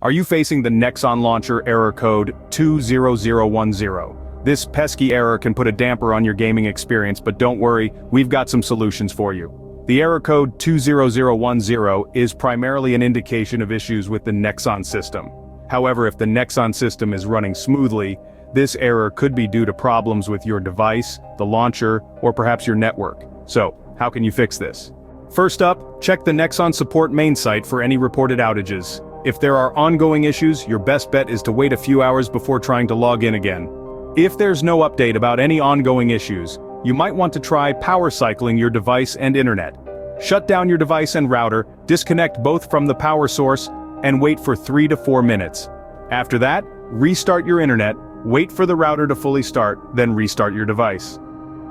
Are you facing the Nexon launcher error code 20010? This pesky error can put a damper on your gaming experience, but don't worry, we've got some solutions for you. The error code 20010 is primarily an indication of issues with the Nexon system. However, if the Nexon system is running smoothly, this error could be due to problems with your device, the launcher, or perhaps your network. So, how can you fix this? First up, check the Nexon support main site for any reported outages. If there are ongoing issues, your best bet is to wait a few hours before trying to log in again. If there's no update about any ongoing issues, you might want to try power cycling your device and internet. Shut down your device and router, disconnect both from the power source, and wait for 3 to 4 minutes. After that, restart your internet, wait for the router to fully start, then restart your device.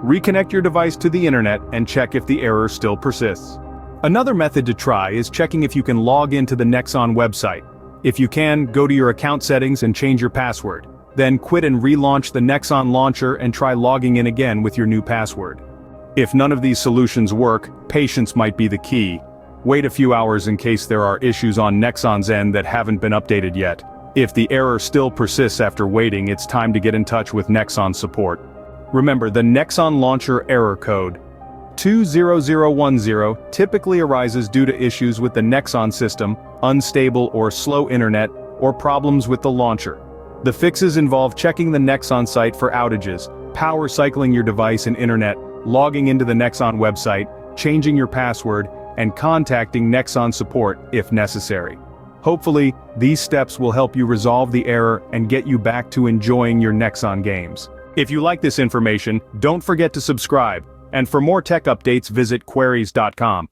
Reconnect your device to the internet and check if the error still persists. Another method to try is checking if you can log into the Nexon website. If you can, go to your account settings and change your password. Then quit and relaunch the Nexon launcher and try logging in again with your new password. If none of these solutions work, patience might be the key. Wait a few hours in case there are issues on Nexon's end that haven't been updated yet. If the error still persists after waiting, it's time to get in touch with Nexon support. Remember, the Nexon launcher error code 20010 typically arises due to issues with the Nexon system, unstable or slow internet, or problems with the launcher. The fixes involve checking the Nexon site for outages, power cycling your device and internet, logging into the Nexon website, changing your password, and contacting Nexon support if necessary. Hopefully, these steps will help you resolve the error and get you back to enjoying your Nexon games. If you like this information, don't forget to subscribe, and for more tech updates visit Queries.com.